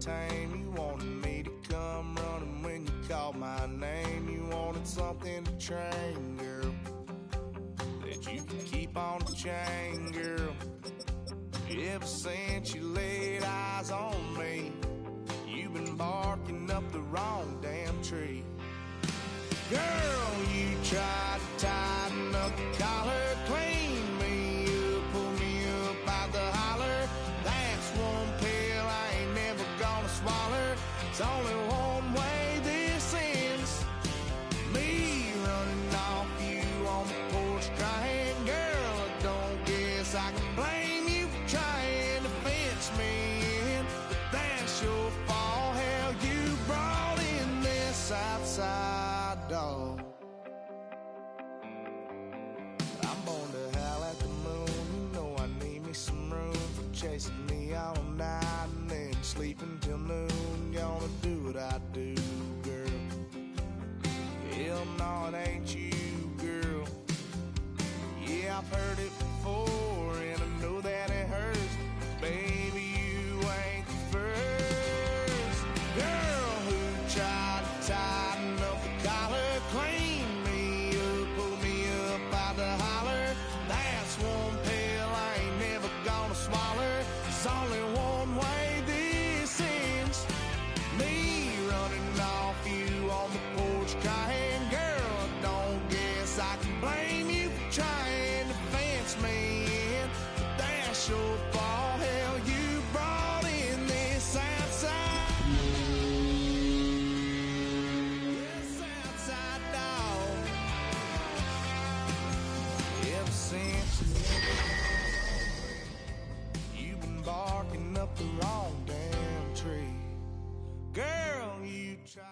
tame. You wanted me to come running when you called my name. You wanted something to train, girl, that you can keep on the chain, girl. Ever since you laid eyes on me, you've been barking up the wrong damn tree. Girl, you tried to tighten up the collar, clean me up, pull me up out the holler. That's one pill I ain't never gonna swallow. It's only one way this ends. Me running off you on the porch crying. Girl, I don't guess I can blame you for trying to fence me in. But that's your fault, hell, you brought in this outside dog. I'm born to howl at the moon. You know I need me some room for chasing me all night and then sleeping till noon. Gonna do what I do, girl. Hell no, it ain't you, girl. Yeah, I've heard it before and I know that it hurts. Baby, you ain't the first girl who tried to tighten up the collar, clean me up, pull me up out the holler. That's one pill I ain't never gonna swallow. There's only one way this ends. Me running off you on the porch crying. Girl, I don't guess I can blame you for trying to fence me in. But that's your fault, hell, you brought in this outside. This outside dog. Ever since you've been barking up the wrong damn tree. Girl, you tried.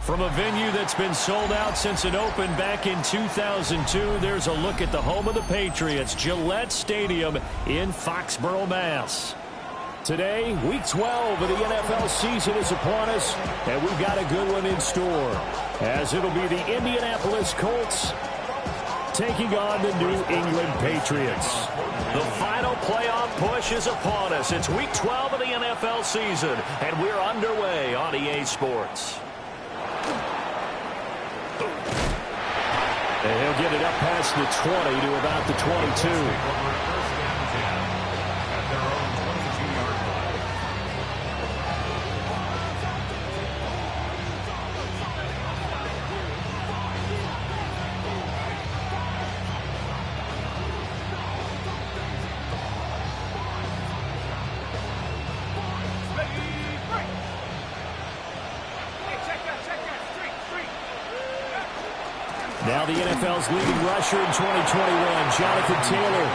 From a venue that's been sold out since it opened back in 2002, there's a look at the home of the Patriots, Gillette Stadium in Foxborough, Mass. Today, Week 12 of the NFL season is upon us, and we've got a good one in store, as it'll be the Indianapolis Colts taking on the New England Patriots. The final playoff push is upon us. It's Week 12 of the NFL season, and we're underway on EA Sports. And he'll get it up past the 20 to about the 22. Now the NFL's leading rusher in 2021, Jonathan Taylor.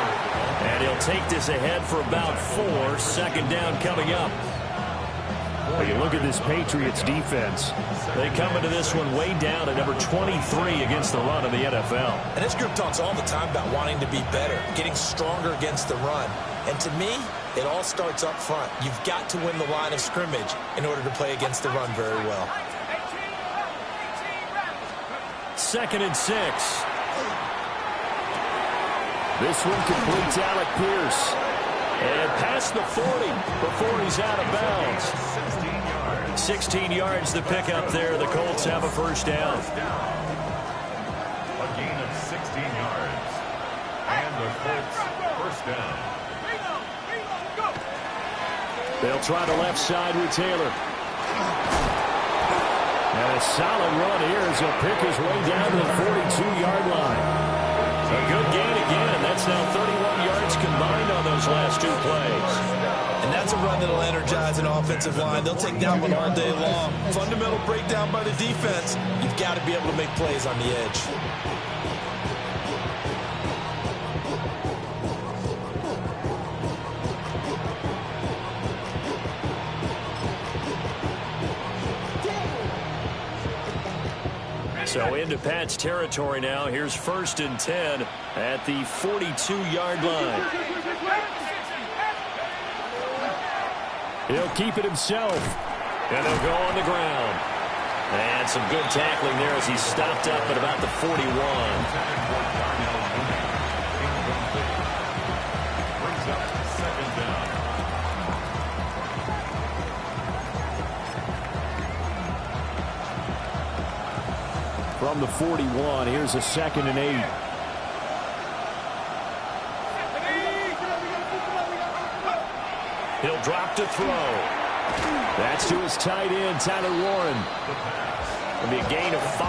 And he'll take this ahead for about 4. Second down coming up. Well, you look at this Patriots defense. They come into this one way down at number 23 against the run of the NFL. And this group talks all the time about wanting to be better, getting stronger against the run. And to me, it all starts up front. You've got to win the line of scrimmage in order to play against the run very well. 2nd and 6. This one completes Alec Pierce. And past the 40 before he's out of bounds. 16 yards the pickup there. The Colts have a first down. A gain of 16 yards. And the Colts first down. They'll try the left side with Taylor. And a solid run here as he'll pick his way down to the 42-yard line. A good gain again. That's now 31 yards combined on those last 2 plays. And that's a run that'll energize an offensive line. They'll take that one all day long. Fundamental breakdown by the defense. You've got to be able to make plays on the edge. So into Pat's territory now. Here's 1st and 10 at the 42-yard line. He'll keep it himself. And they'll go on the ground. And some good tackling there as he's stopped up at about the 41. from the 41. Here's a 2nd and 8. He'll drop to throw. That's to his tight end, Tyler Warren. It'll be a gain of 5.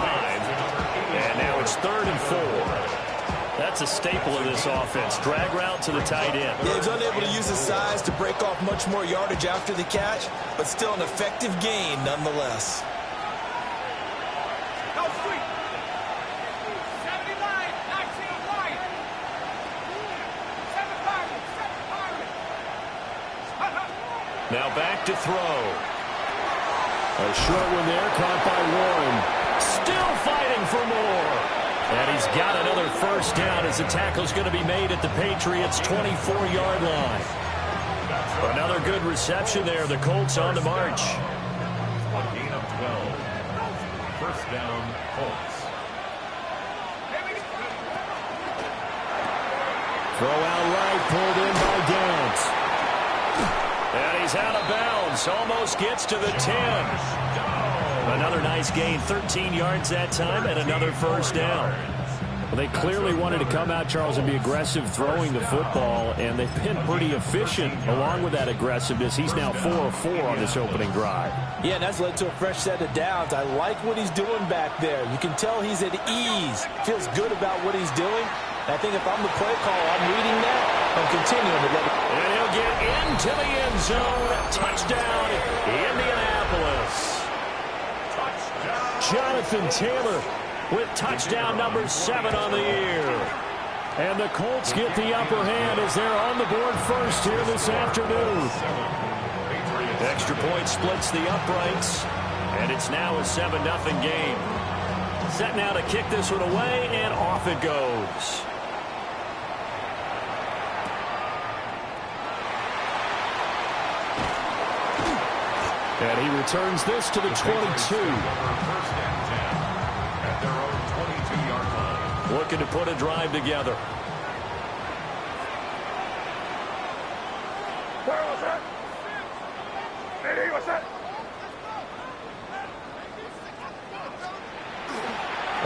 And now it's 3rd and 4. That's a staple of this offense. Drag route to the tight end. Yeah, he's unable to use his size to break off much more yardage after the catch, but still an effective gain nonetheless. Now back to throw. A short one there, caught by Warren. Still fighting for more. And he's got another first down as the tackle's going to be made at the Patriots' 24-yard line. Another good reception there. The Colts on the march. A gain of 12. First down, Colts. Throw out right, pulled in by Downs. And he's out of bounds. Almost gets to the 10. Another nice gain, 13 yards that time, and another first down. Well, they clearly wanted to come out, Charles, and be aggressive throwing the football, and they've been pretty efficient along with that aggressiveness. He's now 4 of 4 on this opening drive. Yeah, and that's led to a fresh set of downs. I like what he's doing back there. You can tell he's at ease. Feels good about what he's doing. I think if I'm the play call, I'm reading that and continuing to let it. And he'll get into the end zone. Touchdown, Indianapolis. Jonathan Taylor with touchdown number 7 on the year. And the Colts get the upper hand as they're on the board first here this afternoon. Extra point splits the uprights, and it's now a 7-0 game. Set now to kick this one away, and off it goes. And he returns this to the 22. Looking to put a drive together. Where was that? Eddie, what's that?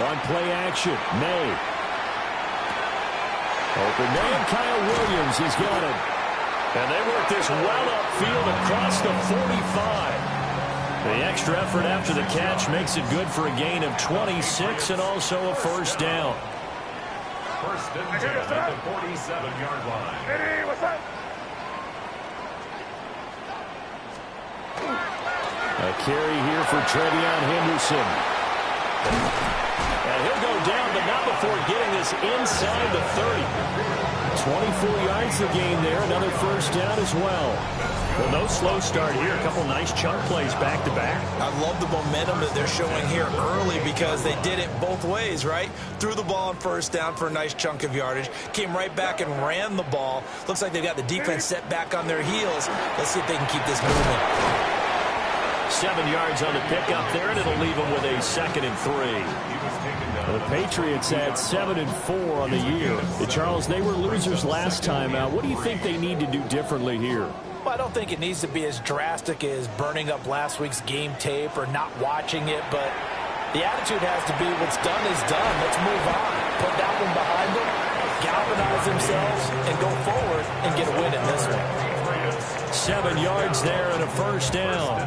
On play action, May. Open man, Kyle Williams, he's got it. And they work this well upfield across the 45. The extra effort after the catch makes it good for a gain of 26 and also a first down. First and 10 at the 47-yard line. Eddie, what's that? A carry here for Trevion Henderson. And he'll go down, but not before getting this inside the 30. 24 yards the gain there. Another first down as well. Well, no slow start here. A couple nice chunk plays back-to-back. I love the momentum that they're showing here early because they did it both ways, right? Threw the ball on first down for a nice chunk of yardage. Came right back and ran the ball. Looks like they've got the defense set back on their heels. Let's see if they can keep this moving. 7 yards on the pickup there, and it'll leave them with a 2nd and 3. The Patriots had 7 and 4 on the year. Charles, they were losers last time out. What do you think they need to do differently here? Well, I don't think it needs to be as drastic as burning up last week's game tape or not watching it, but the attitude has to be what's done is done. Let's move on. Put that one behind them, galvanize themselves, and go forward and get a win in this one. 7 yards there and a first down.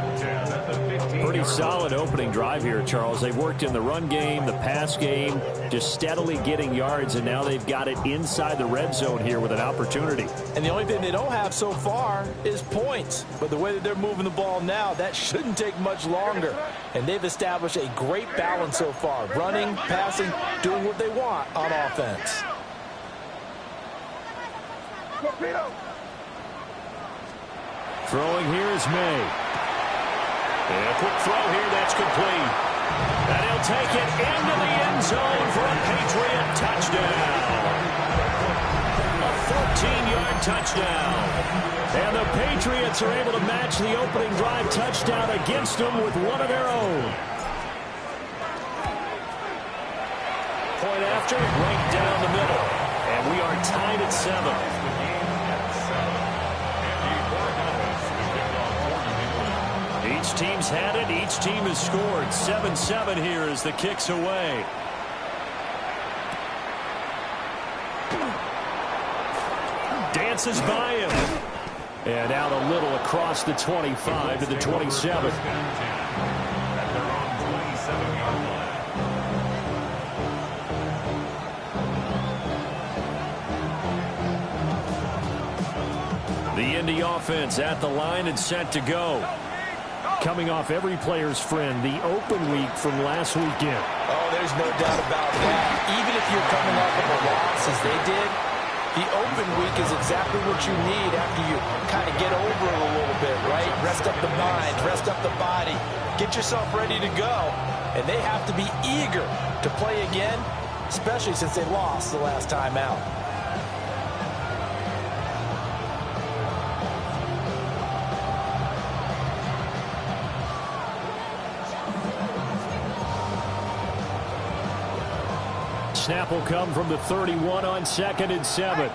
Pretty solid opening drive here, Charles. They've worked in the run game, the pass game, just steadily getting yards, and now they've got it inside the red zone here with an opportunity. And the only thing they don't have so far is points. But the way that they're moving the ball now, that shouldn't take much longer. And they've established a great balance so far. Running, passing, doing what they want on offense. Throwing here is May. And a quick throw here, that's complete. And he'll take it into the end zone for a Patriot touchdown. A 14-yard touchdown. And the Patriots are able to match the opening drive touchdown against them with one of their own. Point after, right down the middle. And we are tied at 7. Each team's had it. Each team has scored. 7-7 here as the kick's away. Dances by him. And out a little across the 25 to the 27. At their own 27-yard line. The Indy offense at the line and set to go. Coming off every player's friend, the open week from last weekend. Oh, there's no doubt about that. Even if you're coming off of a loss as they did, the open week is exactly what you need after you kind of get over it a little bit, right? Rest up the mind, rest up the body, get yourself ready to go. And they have to be eager to play again, especially since they lost the last time out. Snap will come from the 31 on 2nd and 7.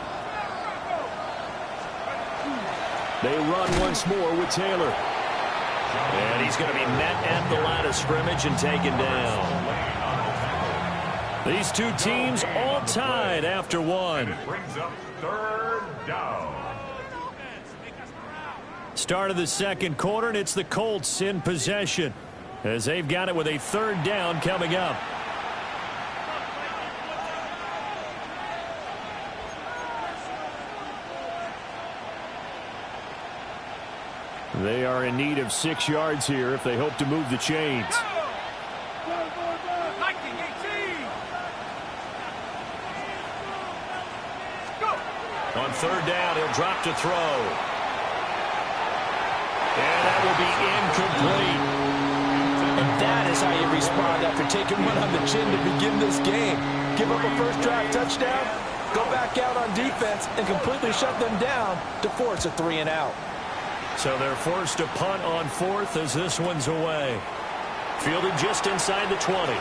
They run once more with Taylor. And he's going to be met at the line of scrimmage and taken down. These two teams all tied after one. It brings up 3rd down. Start of the second quarter, and it's the Colts in possession as they've got it with a 3rd down coming up. They are in need of 6 yards here if they hope to move the chains. On 3rd down, he'll drop to throw. And that will be incomplete. And that is how you respond after taking one on the chin to begin this game. Give up a first drive touchdown, go back out on defense, and completely shut them down to force a 3-and-out. So they're forced to punt on 4th as this one's away. Fielded just inside the 20.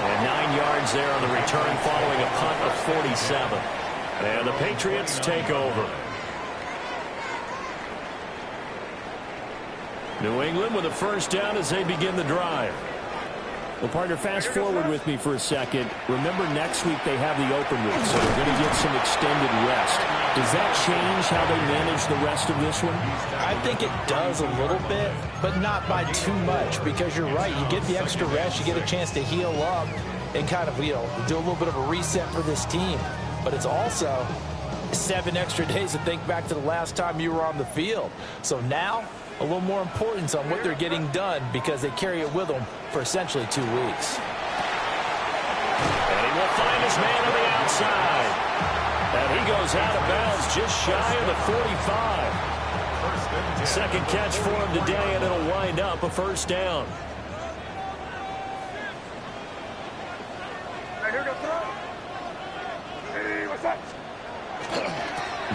And 9 yards there on the return following a punt of 47. And the Patriots take over. New England with a first down as they begin the drive. Well, partner, fast forward with me for a second. Remember, next week they have the open week, so they're going to get some extended rest. Does that change how they manage the rest of this one? I think it does a little bit, but not by too much, because you're right. You get the extra rest, you get a chance to heal up and kind of, do a little bit of a reset for this team. But it's also 7 extra days to think back to the last time you were on the field. So now, a little more importance on what they're getting done because they carry it with them for essentially 2 weeks. And he will find his man on the outside. And he goes out of bounds just shy of the 45. Second catch for him today, and it'll wind up a first down.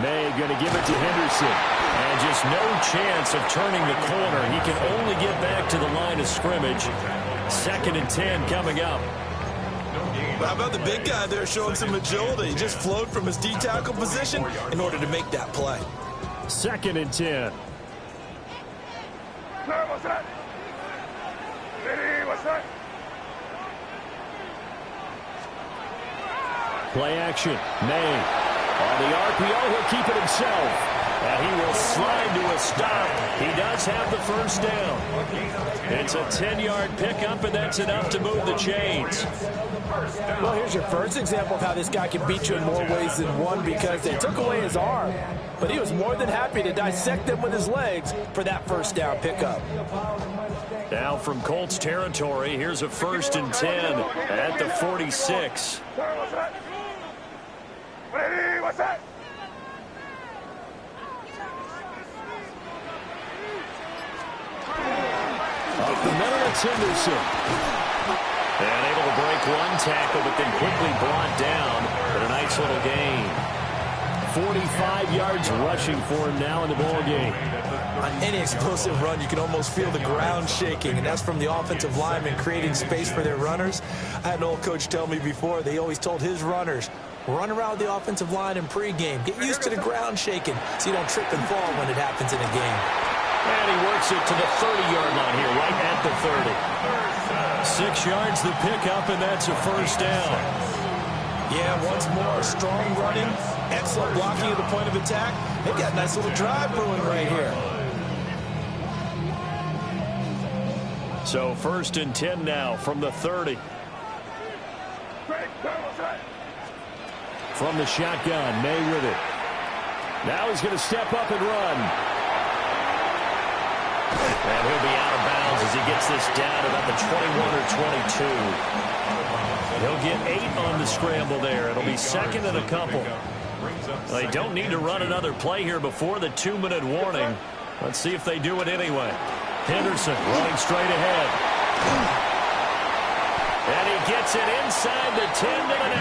May going to give it to Henderson. And just no chance of turning the corner. He can only get back to the line of scrimmage. 2nd and 10 coming up. How about the big guy there showing some agility? He just flowed from his D-tackle position in order to make that play. 2nd and 10. Play action. May. On the RPO, he'll keep it himself. And he will slide to a stop. He does have the first down. It's a 10-yard pickup, and that's enough to move the chains. Well, here's your first example of how this guy can beat you in more ways than one, because they took away his arm, but he was more than happy to dissect them with his legs for that first down pickup. Now from Colts territory, here's a 1st and 10 at the 46. What's that? Up the middle, it's Henderson. And able to break one tackle, but then quickly brought down for a nice little gain. 45 yards rushing for him now in the ball game. On any explosive run, you can almost feel the ground shaking, and that's from the offensive linemen creating space for their runners. I had an old coach tell me before, they always told his runners, run around the offensive line in pregame. Get used to the ground shaking so you don't trip and fall when it happens in a game. And he works takes it to the 30-yard line here, right at the 30. 6 yards the pickup, and that's a first down. Yeah, once more, strong running, excellent blocking at the point of attack. They've got a nice little drive brewing right here. So 1st and 10 now from the 30. From the shotgun, May with it. Now he's going to step up and run. And he'll be out of bounds as he gets this down about the 21 or 22. He'll get 8 on the scramble there. It'll be 2nd and a couple. They don't need to run another play here before the 2-minute warning. Let's see if they do it anyway. Henderson running straight ahead. And he gets it inside the 10 to the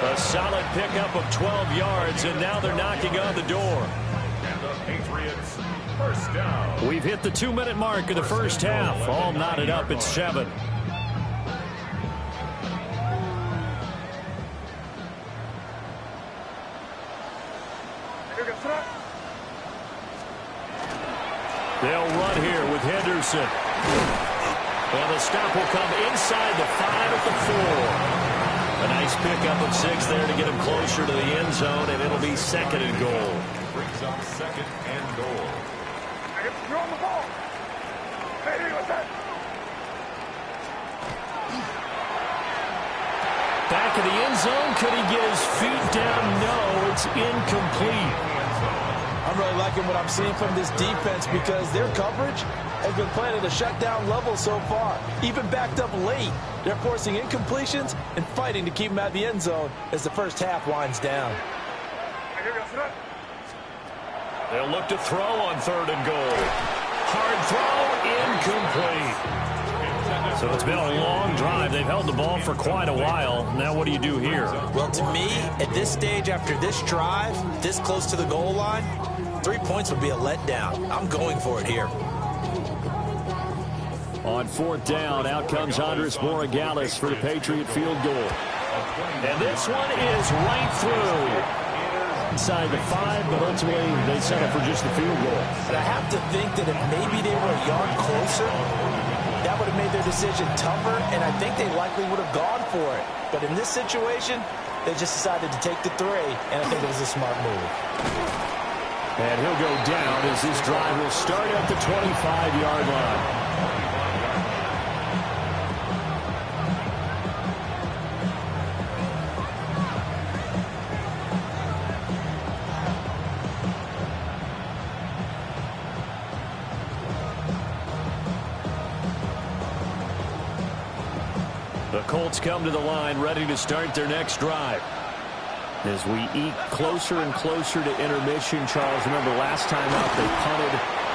9. A solid pickup of 12 yards, and now they're knocking on the door. And the Patriots, first down. We've hit the 2-minute mark of the first half. All knotted up at 7. They'll run here with Henderson. And the stop will come inside the 5 at the 4. A nice pickup of 6 there to get him closer to the end zone, and it'll be 2nd and goal. Brings up 2nd and goal. You're on the ball. Hey, what's that? Back in the end zone. Could he get his feet down? No, it's incomplete. I'm really liking what I'm seeing from this defense because their coverage has been playing at a shutdown level so far. Even backed up late, they're forcing incompletions and fighting to keep them out of the end zone as the first half winds down. They'll look to throw on 3rd and goal. Hard throw, incomplete. So it's been a long drive. They've held the ball for quite a while. Now what do you do here? Well, to me, at this stage after this drive, this close to the goal line, 3 points would be a letdown. I'm going for it here. On 4th down, out comes Andres Borregales for the Patriot field goal. And this one is right through. Inside the 5, but ultimately they settle for just the field goal. But I have to think that if maybe they were a yard closer, that would have made their decision tougher, and I think they likely would have gone for it. But in this situation, they just decided to take the 3, and I think it was a smart move. And he'll go down as this drive will start at the 25-yard line. The Colts come to the line ready to start their next drive. As we eke closer and closer to intermission, Charles, remember last time out they punted.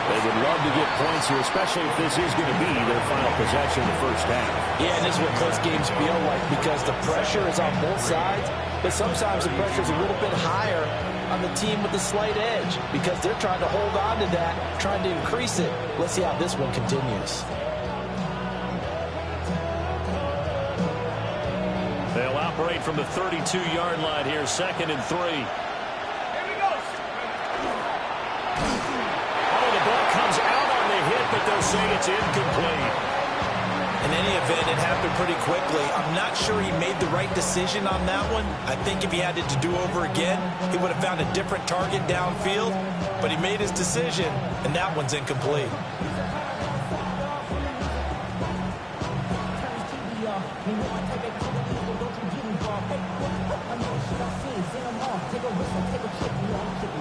They would love to get points here, especially if this is going to be their final possession of the first half. Yeah, and this is what close games feel like because the pressure is on both sides, but sometimes the pressure is a little bit higher on the team with the slight edge because they're trying to hold on to that, trying to increase it. Let's see how this one continues. They'll operate from the 32-yard line here, 2nd and 3. Here we go. Oh, the ball comes out on the hit, but they'll say it's incomplete. In any event, it happened pretty quickly. I'm not sure he made the right decision on that one. I think if he had it to do over again, he would have found a different target downfield, but he made his decision, and that one's incomplete.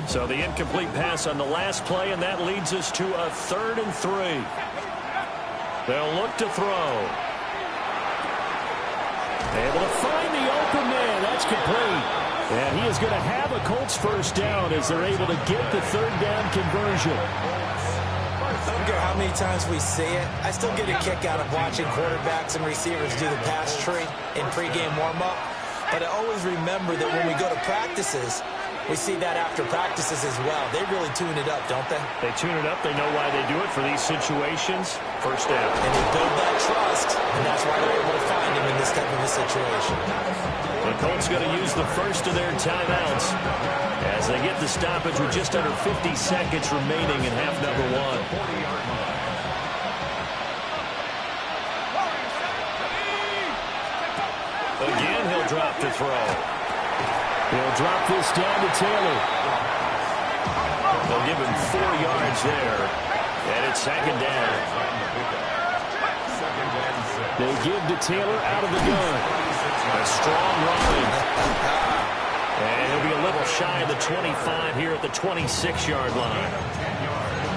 So the incomplete pass on the last play, and that leads us to a 3rd and 3. They'll look to throw. Able to find the open man. That's complete. And he is going to have a Colts first down as they're able to get the 3rd down conversion. I don't care how many times we say it, I still get a kick out of watching quarterbacks and receivers do the pass tree in pregame warm-up. But I always remember that when we go to practices, we see that after practices as well. They really tune it up, don't they? They tune it up. They know why they do it for these situations. First down. And they build that trust, and that's why they're able to find him in this type of a situation. The Colts going to use the first of their timeouts as they get the stoppage with just under 50 seconds remaining in half number one. Again, he'll drop to throw. He'll drop this down to Taylor. They'll give him 4 yards there, and it's second down. They give to Taylor out of the gun. A strong run. And he'll be a little shy of the 25 here at the 26-yard line.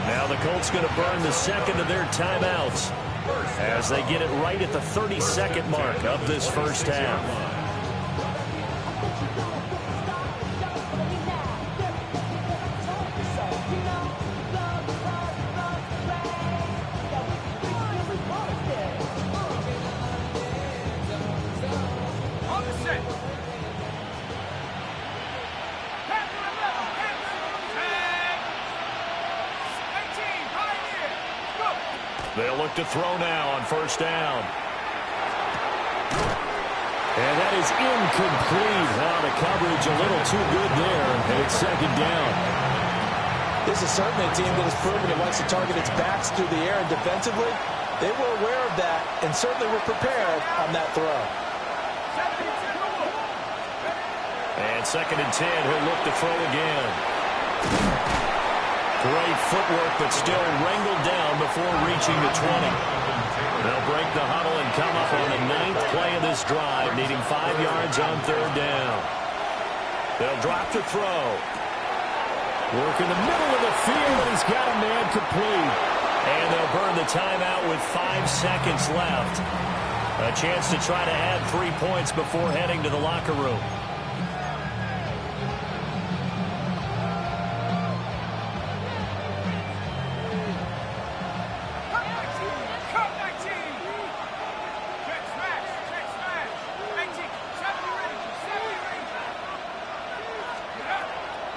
Now the Colts going to burn the second of their timeouts as they get it right at the 30-second mark of this first half. They'll look to throw now on first down. And that is incomplete. The coverage a little too good there, and it's second down. This is certainly a team that has proven it likes to target its backs through the air, and defensively, they were aware of that and certainly were prepared on that throw. And second and 10, he'll look to throw again. Great footwork, but still wrangled down before reaching the 20. They'll break the huddle and come up on the 9th play of this drive, needing 5 yards on third down. They'll drop to throw. Work in the middle of the field, and he's got a man complete. And they'll burn the timeout with 5 seconds left. A chance to try to add 3 points before heading to the locker room.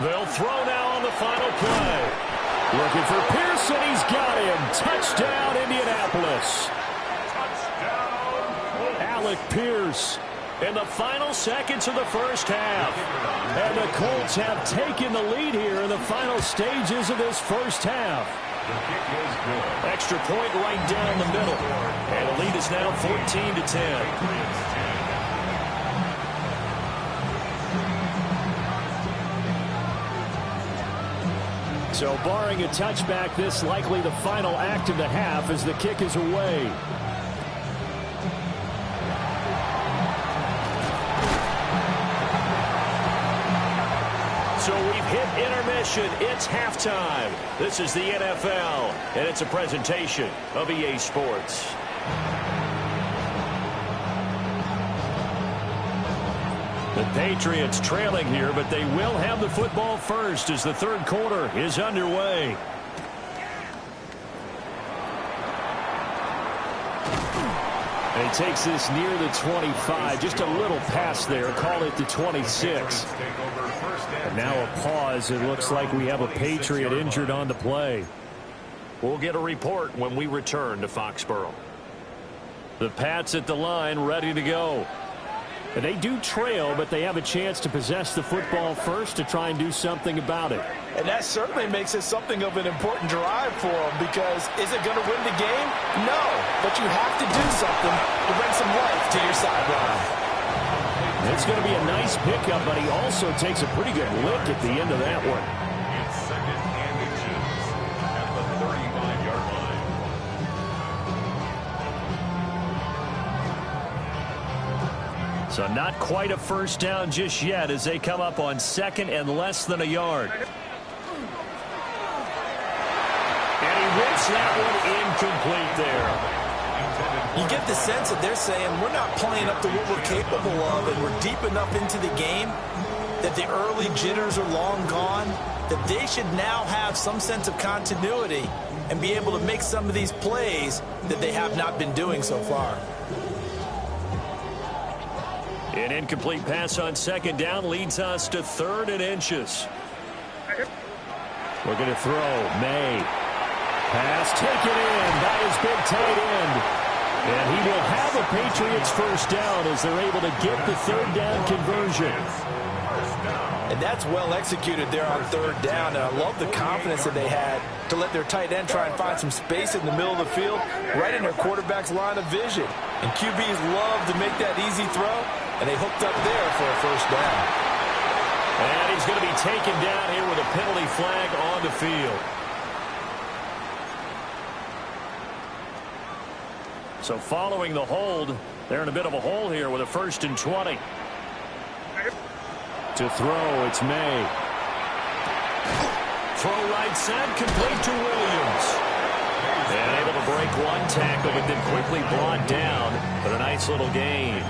They'll throw now on the final play. Looking for Pearson. He's got him. Touchdown, Indianapolis. Alec Pierce in the final seconds of the first half. And the Colts have taken the lead here in the final stages of this first half. Extra point right down the middle. And the lead is now 14-10. So barring a touchback, this likely the final act of the half as the kick is away. So we've hit intermission. It's halftime. This is the NFL, and it's a presentation of EA Sports. The Patriots trailing here, but they will have the football first as the third quarter is underway. And he takes this near the 25, just a little past there, call it the 26. And now a pause. It looks like we have a Patriot injured on the play. We'll get a report when we return to Foxborough. The Pats at the line, ready to go. And they do trail, but they have a chance to possess the football first to try and do something about it. And that certainly makes it something of an important drive for them, because is it going to win the game? No, but you have to do something to bring some life to your sideline. It's going to be a nice pickup, but he also takes a pretty good lick at the end of that one. It's second and inches at the 35-yard line. So not quite a first down just yet as they come up on second and less than a yard. And he whips that one incomplete there. You get the sense that they're saying we're not playing up to what we're capable of, and we're deep enough into the game that the early jitters are long gone, that they should now have some sense of continuity and be able to make some of these plays that they have not been doing so far. An incomplete pass on second down leads us to third and inches. Looking to throw. May. Pass taken in by his big tight end. And he will have a Patriots first down as they're able to get the third down conversion. And that's well executed there on third down. And I love the confidence that they had to let their tight end try and find some space in the middle of the field, right in their quarterback's line of vision. And QBs love to make that easy throw, and they hooked up there for a first down. And he's going to be taken down here with a penalty flag on the field. So following the hold, they're in a bit of a hole here with a 1st and 20. To throw, it's May. Throw right side, complete to Williams. And able to break one tackle, but then quickly brought down. But a nice little gain.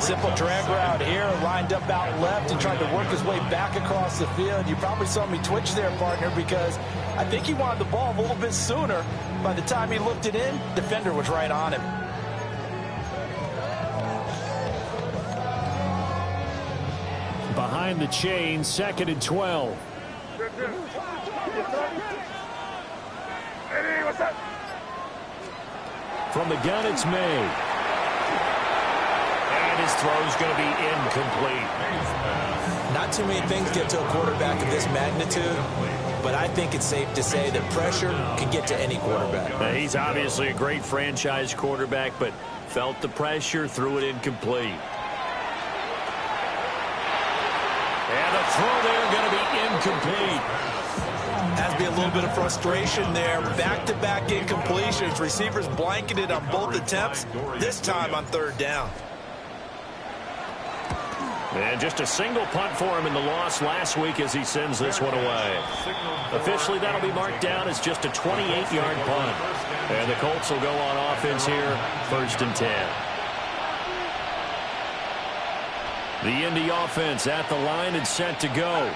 Simple drag route here, lined up out left and tried to work his way back across the field. You probably saw me twitch there, partner, because I think he wanted the ball a little bit sooner. By the time he looked it in, defender was right on him. Behind the chain, 2nd and 12. From the gun, it's May. And his throw's going to be incomplete. Not too many things get to a quarterback of this magnitude, but I think it's safe to say that pressure can get to any quarterback. He's obviously a great franchise quarterback, but felt the pressure, threw it incomplete. And the throw there going to be incomplete. Has to be a little bit of frustration there. Back-to-back incompletions. Receivers blanketed on both attempts, this time on third down. And just a single punt for him in the loss last week as he sends this one away. Officially, that'll be marked down as just a 28-yard punt. And the Colts will go on offense here, 1st and 10. The Indy offense at the line and set to go.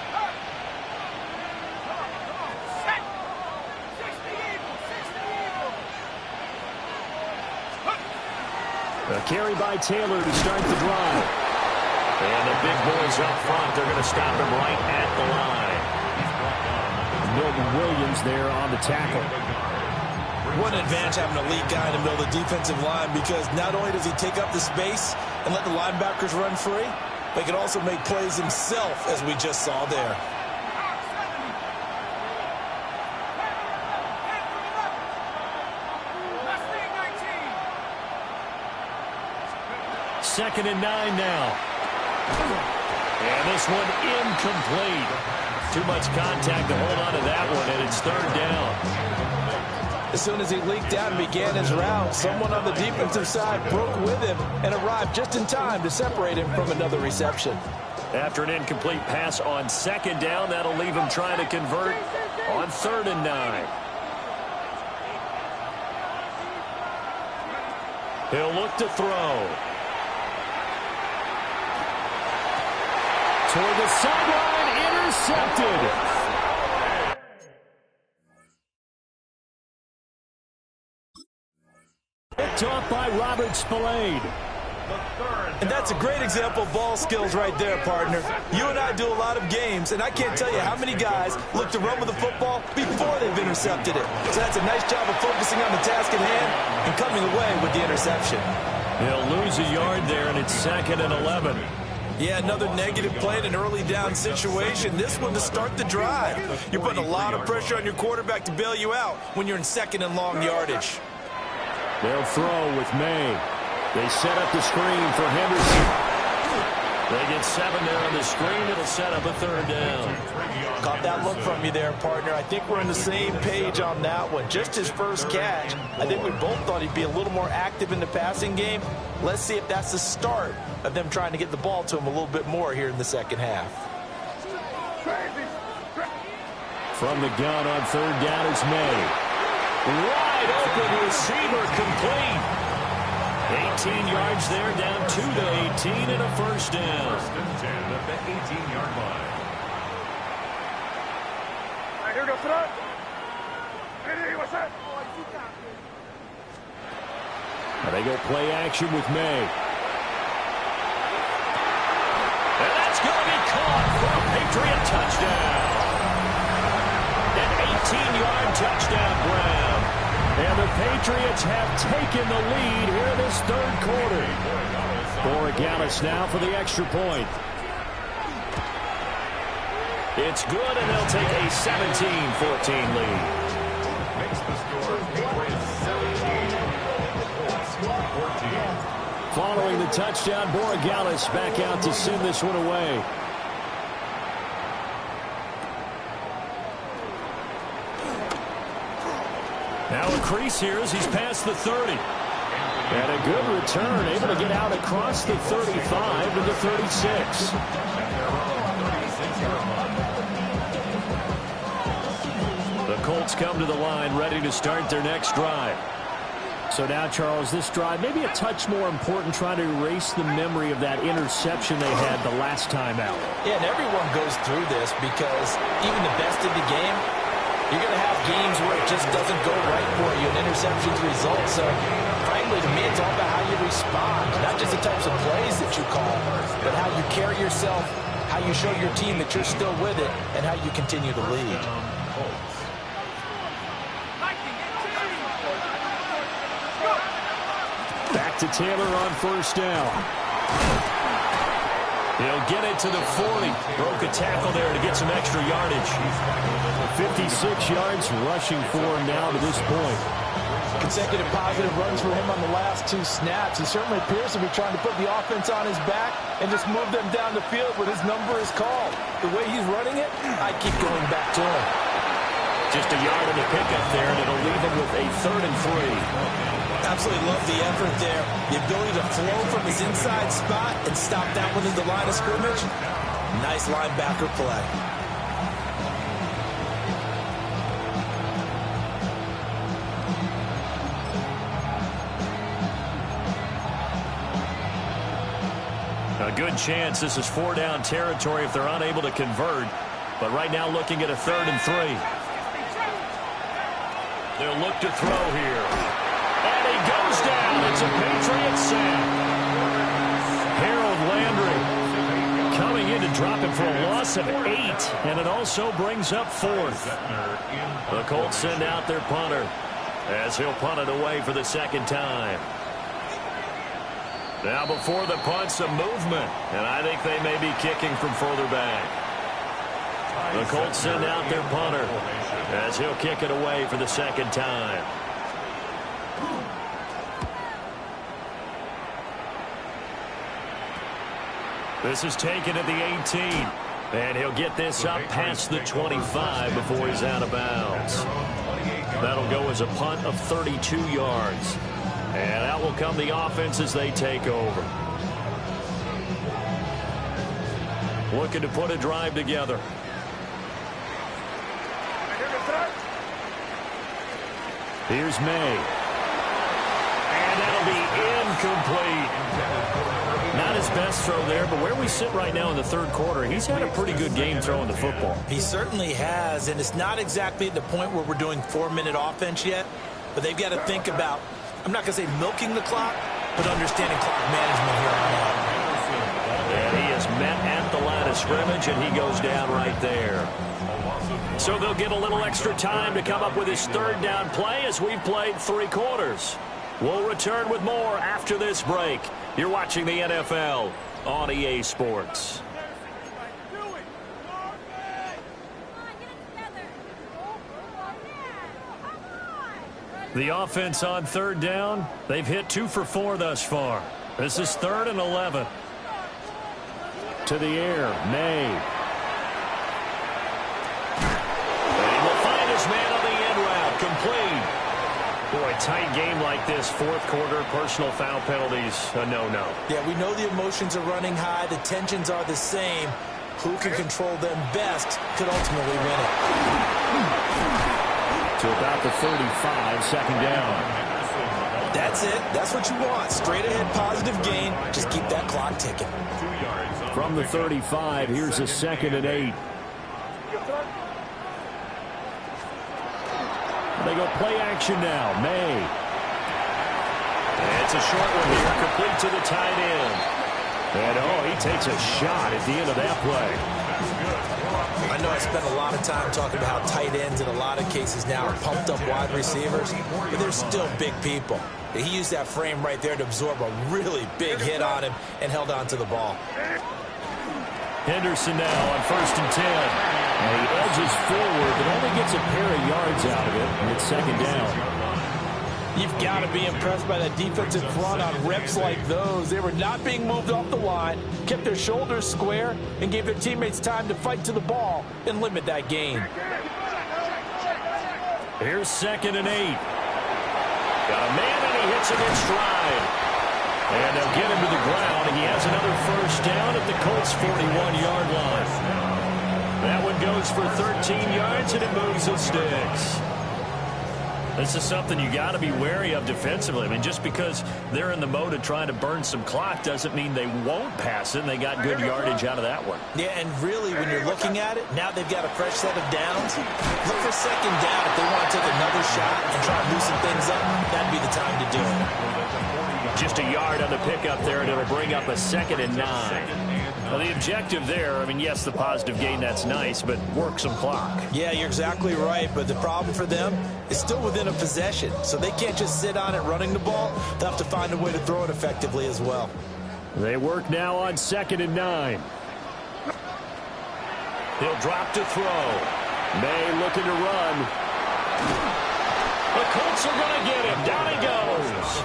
A carry by Taylor to start the drive. And the big boys up front, they're going to stop him right at the line. Milton Williams there on the tackle. What an advantage having a lead guy in the middle of the defensive line, because not only does he take up the space and let the linebackers run free, but he can also make plays himself, as we just saw there. Second and 9 now. And this one incomplete. Too much contact to hold on to that one, and it's third down. As soon as he leaked out and began his route, someone on the defensive side broke with him and arrived just in time to separate him from another reception. After an incomplete pass on 2nd down, that'll leave him trying to convert on 3rd and 9. He'll look to throw. Toward the sideline, intercepted. Picked off by Robert Spillane. And that's a great example of ball skills right there, partner. You and I do a lot of games, and I can't tell you how many guys look to run with the football before they've intercepted it. So that's a nice job of focusing on the task at hand and coming away with the interception. He'll lose a yard there, and it's 2nd and 11. Yeah, another negative play in an early down situation. This one to start the drive. You're putting a lot of pressure on your quarterback to bail you out when you're in 2nd and long yardage. They'll throw with May. They set up the screen for Henderson. They get 7 there on the screen. It'll set up a 3rd down. Caught that look from you there, partner. I think we're on the same page on that one. Just his first catch. I think we both thought he'd be a little more active in the passing game. Let's see if that's the start of them trying to get the ball to him a little bit more here in the second half. From the gun on 3rd down, it's May. Wide open receiver, complete. 18 yards there, down to the 18 and a first down. 1st and 10 at the 18-yard line. Here we go, front. Ready, what's that? They go play action with May. And that's going to be caught for a Patriot touchdown. An 18-yard touchdown, Brown. And the Patriots have taken the lead here in this third quarter. Borregales now for the extra point. It's good, and they'll take a 17-14 lead. Makes the score Patriots 17, 14. Following the touchdown, Borregales back out to send this one away. Now a crease here as he's past the 30. And a good return, able to get out across the 35 to the 36. The Colts come to the line, ready to start their next drive. So now, Charles, this drive maybe a touch more important, trying to erase the memory of that interception they had the last time out. Yeah, and everyone goes through this because even the best of the game, you're going to have games where it just doesn't go right for you, and interceptions result. So, frankly, to me, it's all about how you respond, not just the types of plays that you call, but how you carry yourself, how you show your team that you're still with it, and how you continue to lead. Back to Taylor on first down. He'll get it to the 40. Broke a tackle there to get some extra yardage. 56 yards rushing for him now to this point. Consecutive positive runs for him on the last two snaps. He certainly appears to be trying to put the offense on his back and just move them down the field when his number is called. The way he's running it, I keep going back to him. Just a yard in the pickup there, and it'll leave him with a 3rd and 3. Absolutely love the effort there. The ability to flow from his inside spot and stop that one in the line of scrimmage. Nice linebacker play. A good chance this is 4-down territory if they're unable to convert. But right now looking at a 3rd and 3. They'll look to throw here. And he goes down. It's a Patriot sack. Harold Landry coming in to drop him for a loss of 8. And it also brings up 4th. The Colts send out their punter as he'll punt it away for the second time. Now before the punt, some movement. And I think they may be kicking from further back. The Colts send out their punter as he'll kick it away for the second time. This is taken at the 18. And he'll get this up past the 25 before he's out of bounds. That'll go as a punt of 32 yards. And out will come the offense as they take over. Looking to put a drive together. Here's May. And that'll be incomplete. Not his best throw there, but where we sit right now in the third quarter, he's had a pretty good game throwing the football. He certainly has, and it's not exactly at the point where we're doing 4-minute offense yet, but they've got to think about, I'm not going to say milking the clock, but understanding clock management here on out. And he is met at the line of scrimmage, and he goes down right there. So they'll get a little extra time to come up with his 3rd down play as we've played 3 quarters. We'll return with more after this break. You're watching the NFL on EA Sports. The offense on 3rd down, they've hit 2 for 4 thus far. This is 3rd and 11. To the air, May. And he will find his man on the end route, complete. Boy, tight game like this, 4th quarter, personal foul penalties, a no-no. Yeah, we know the emotions are running high, the tensions are the same. Who can control them best could ultimately win it. To about the 35, 2nd down. That's it. That's what you want. Straight ahead positive gain. Just keep that clock ticking. From the 35, here's a 2nd and 8. They go play action now. May. It's a short one here, complete to the tight end. And, oh, he takes a shot at the end of that play. I know I spent a lot of time talking about how tight ends in a lot of cases now are pumped up wide receivers, but they're still big people. He used that frame right there to absorb a really big hit on him and held on to the ball. Henderson now on 1st and 10. And he edges forward, but only gets a pair of yards out of it, and it's 2nd down. You've got to be impressed by that defensive front on reps like those. They were not being moved off the line, kept their shoulders square, and gave their teammates time to fight to the ball and limit that gain. Here's 2nd and 8. Got a man, and he hits him in stride. And they'll get him to the ground, and he has another 1st down at the Colts' 41-yard line. That one goes for 13 yards, and it moves the sticks. This is something you got to be wary of defensively. I mean, just because they're in the mode of trying to burn some clock doesn't mean they won't pass it, and they got good yardage out of that one. Yeah, and really, when you're looking at it, now they've got a fresh set of downs. Look for 2nd down if they want to take another shot and try to loosen things up. That'd be the time to do it. Just a yard on the pickup there, and it'll bring up a 2nd and 9. Well, the objective there, I mean, yes, the positive gain, that's nice, but work some clock. Yeah, you're exactly right, but the problem for them is still within a possession, so they can't just sit on it running the ball. They'll have to find a way to throw it effectively as well. They work now on 2nd and 9. He'll drop to throw. May looking to run. The Colts are going to get him. Down he goes.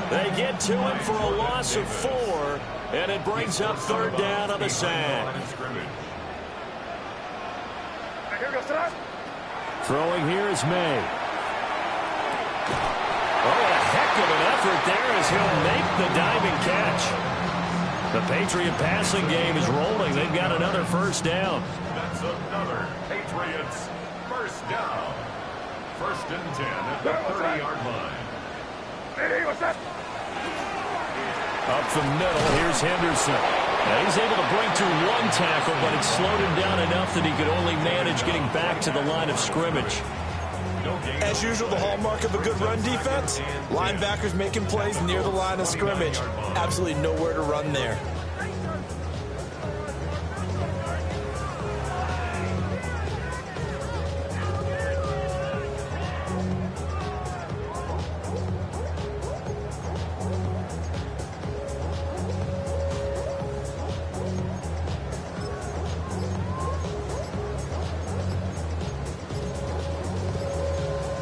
They get to him for a loss of 4, and it brings up 3rd down on the sack. Throwing here is May. Oh, a heck of an effort there as he'll make the diving catch. The Patriot passing game is rolling. They've got another 1st down. That's another Patriots 1st down. 1st and 10 at the 30-yard line. Up the middle, here's Henderson. Now he's able to break through 1 tackle, but it slowed him down enough that he could only manage getting back to the line of scrimmage. As usual, the hallmark of a good run defense, linebackers making plays near the line of scrimmage. Absolutely nowhere to run there.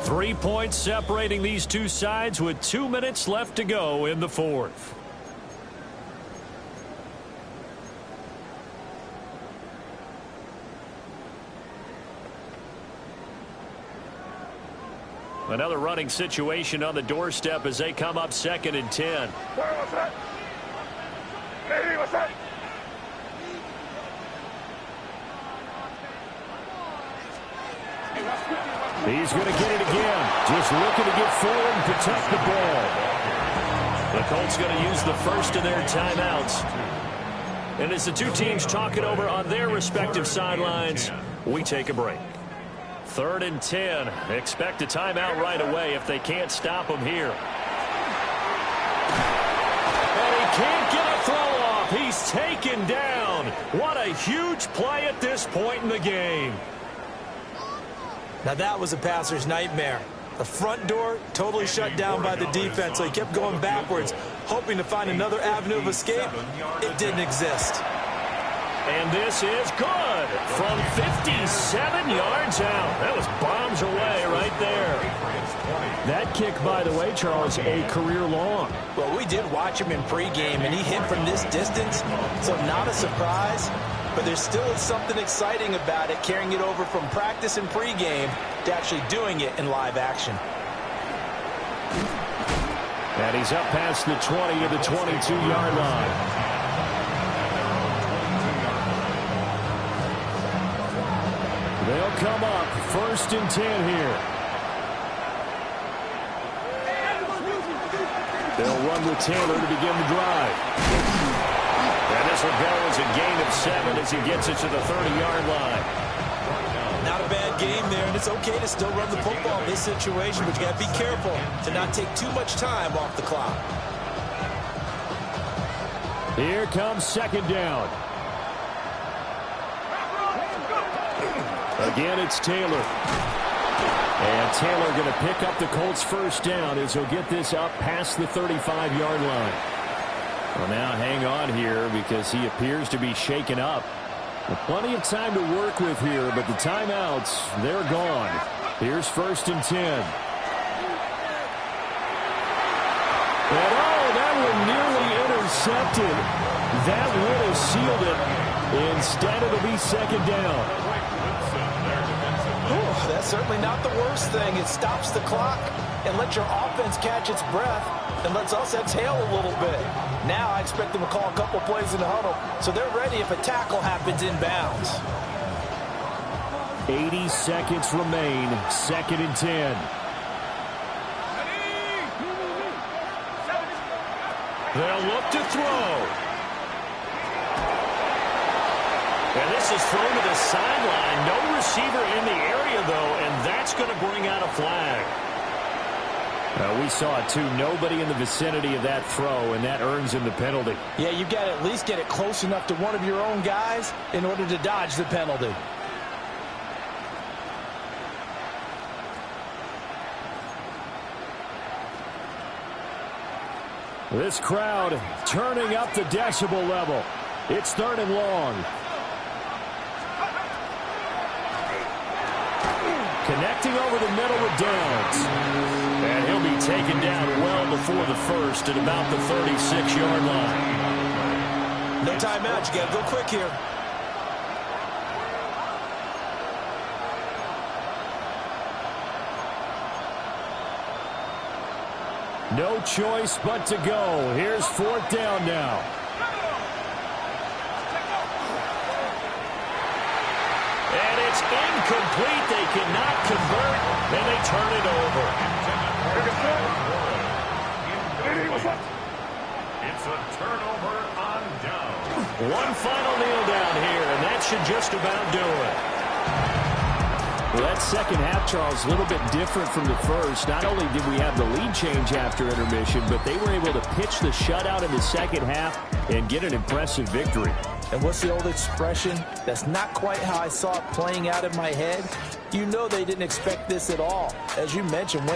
Three points separating these two sides with 2 minutes left to go in the 4th. Another running situation on the doorstep as they come up 2nd and 10. He's going to get it again. Just looking to get forward and protect the ball. The Colts going to use the first of their timeouts. And as the two teams talk it over on their respective sidelines, we take a break. 3rd and 10. Expect a timeout right away if they can't stop him here. And he can't get a throw off. He's taken down. What a huge play at this point in the game. Now that was a passer's nightmare. The front door totally shut down by the defense, so he kept going backwards, hoping to find another avenue of escape. It didn't exist. And this is good from 57 yards out. That was bombs away right there. That kick, by the way, Charles, a career long. Well, we did watch him in pregame, and he hit from this distance, so not a surprise. But there still is something exciting about it, carrying it over from practice and pregame to actually doing it in live action. And he's up past the 20 of the 22-yard line. They'll come up 1st and 10 here. They'll run with Taylor to begin the drive. And this will go as a gain of 7 as he gets it to the 30-yard line. Not a bad game there, and it's okay to still run the football in this situation, but you got to be careful to not take too much time off the clock. Here comes 2nd down. Again, it's Taylor. And Taylor going to pick up the Colts' first down as he'll get this up past the 35-yard line. Well, now hang on here because he appears to be shaken up. Well, plenty of time to work with here, but the timeouts, they're gone. Here's 1st and 10. And that one nearly intercepted. That would have sealed it. Instead, it'll be 2nd down. That's certainly not the worst thing. It stops the clock and lets your offense catch its breath and lets us exhale a little bit. Now I expect them to call a couple plays in the huddle so they're ready if a tackle happens inbounds. 80 seconds remain. 2nd and 10. They'll look to throw. And this is thrown to the sideline. No receiver in the area, though, and that's going to bring out a flag. We saw it, too. Nobody in the vicinity of that throw, and that earns him the penalty. Yeah, you've got to at least get it close enough to one of your own guys in order to dodge the penalty. This crowd turning up the decibel level. It's 3rd and long. Connecting over the middle with Downs. And he'll be taken down well before the first at about the 36-yard line. No timeout. You got to go quick here. No choice but to go. Here's 4th down now. And it's incomplete. They cannot convert, and they turn it over. It's a turnover on down. One final kneel down here, and that should just about do it. Well, that second half, Charles, a little bit different from the first. Not only did we have the lead change after intermission, but they were able to pitch the shutout in the second half and get an impressive victory. And what's the old expression? That's not quite how I saw it playing out in my head. You know they didn't expect this at all. As you mentioned, when